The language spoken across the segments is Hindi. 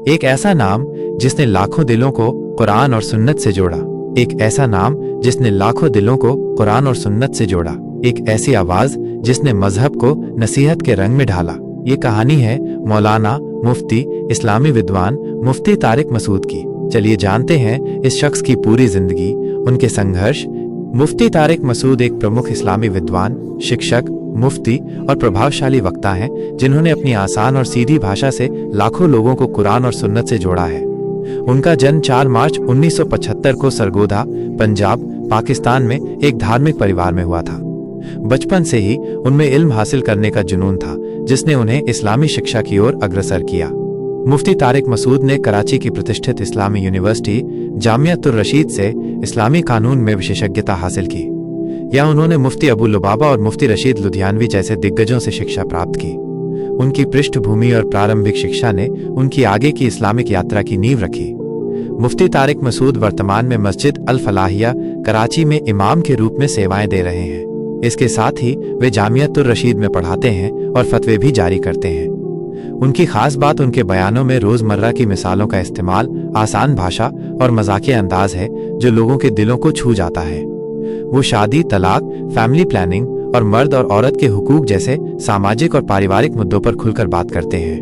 एक ऐसा नाम जिसने लाखों दिलों को कुरान और सुन्नत से जोड़ा। एक ऐसा नाम जिसने लाखों दिलों को कुरान और सुन्नत से जोड़ा। एक ऐसी आवाज जिसने मजहब को नसीहत के रंग में ढाला। ये कहानी है मौलाना मुफ्ती इस्लामी विद्वान मुफ्ती तारिक मसूद की। चलिए जानते हैं इस शख्स की पूरी जिंदगी, उनके संघर्ष। मुफ्ती तारिक मसूद एक प्रमुख इस्लामी विद्वान, शिक्षक, मुफ्ती और प्रभावशाली वक्ता हैं, जिन्होंने अपनी आसान और सीधी भाषा से लाखों लोगों को कुरान और सुन्नत से जोड़ा है। उनका जन्म 4 मार्च 1975 को सरगोधा, पंजाब, पाकिस्तान में एक धार्मिक परिवार में हुआ था। बचपन से ही उनमें इल्म हासिल करने का जुनून था, जिसने उन्हें इस्लामी शिक्षा की ओर अग्रसर किया। मुफ्ती तारिक मसूद ने कराची की प्रतिष्ठित इस्लामी यूनिवर्सिटी जामियातुर रशीद से इस्लामी कानून में विशेषज्ञता हासिल की। यहाँ उन्होंने मुफ्ती अबू लुबाबा और मुफ्ती रशीद लुधियानवी जैसे दिग्गजों से शिक्षा प्राप्त की। उनकी पृष्ठभूमि और प्रारंभिक शिक्षा ने उनकी आगे की इस्लामिक यात्रा की नींव रखी। मुफ्ती तारिक मसूद वर्तमान में मस्जिद अल फलाहिया कराची में इमाम के रूप में सेवाएं दे रहे हैं। इसके साथ ही वे जामियातुर रशीद में पढ़ाते हैं और फतवे भी जारी करते हैं। उनकी खास बात उनके बयानों में रोजमर्रा की मिसालों का इस्तेमाल, आसान भाषा और मजाकिया अंदाज है, जो लोगों के दिलों को छू जाता है। वो शादी, तलाक, फैमिली प्लानिंग और मर्द और औरत के हुकूक जैसे सामाजिक और पारिवारिक मुद्दों पर खुलकर बात करते हैं।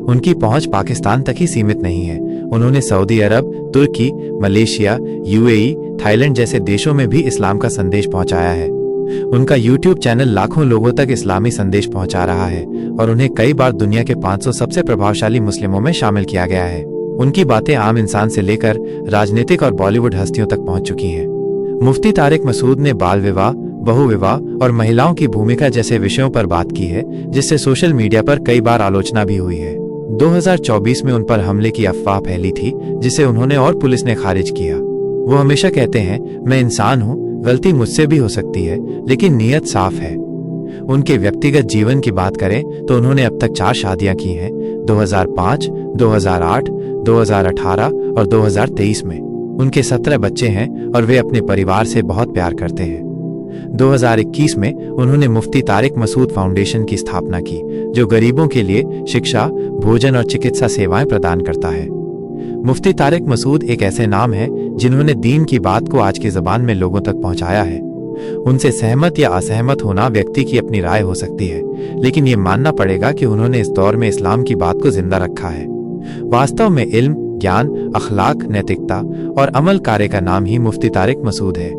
उनकी पहुंच पाकिस्तान तक ही सीमित नहीं है। उन्होंने सऊदी अरब, तुर्की, मलेशिया, यूएई, थाईलैंड जैसे देशों में भी इस्लाम का संदेश पहुंचाया है। उनका यूट्यूब चैनल लाखों लोगों तक इस्लामी संदेश पहुंचा रहा है और उन्हें कई बार दुनिया के 500 सबसे प्रभावशाली मुस्लिमों में शामिल किया गया है। उनकी बातें आम इंसान से लेकर राजनीतिक और बॉलीवुड हस्तियों तक पहुंच चुकी हैं। मुफ्ती तारिक मसूद ने बाल विवाह, बहु विवाह और महिलाओं की भूमिका जैसे विषयों पर बात की है, जिससे सोशल मीडिया पर कई बार आलोचना भी हुई है। 2024 में उन पर हमले की अफवाह फैली थी, जिसे उन्होंने और पुलिस ने खारिज किया। वो हमेशा कहते हैं, मैं इंसान हूँ, गलती मुझसे भी हो सकती है, लेकिन नीयत साफ है। उनके व्यक्तिगत जीवन की बात करें तो उन्होंने अब तक 4 शादियां की हैं, 2005, 2008, 2018 और 2023 में। उनके 17 बच्चे हैं और वे अपने परिवार से बहुत प्यार करते हैं। 2021 में उन्होंने मुफ्ती तारिक मसूद फाउंडेशन की स्थापना की, जो गरीबों के लिए शिक्षा, भोजन और चिकित्सा सेवाएं प्रदान करता है। मुफ्ती तारिक मसूद एक ऐसे नाम है जिन्होंने दीन की बात को आज की ज़बान में लोगों तक पहुंचाया है। उनसे सहमत या असहमत होना व्यक्ति की अपनी राय हो सकती है, लेकिन ये मानना पड़ेगा कि उन्होंने इस दौर में इस्लाम की बात को जिंदा रखा है। वास्तव में इल्म, ज्ञान, अखलाक, नैतिकता और अमल कार्य का नाम ही मुफ्ती तारिक मसूद है।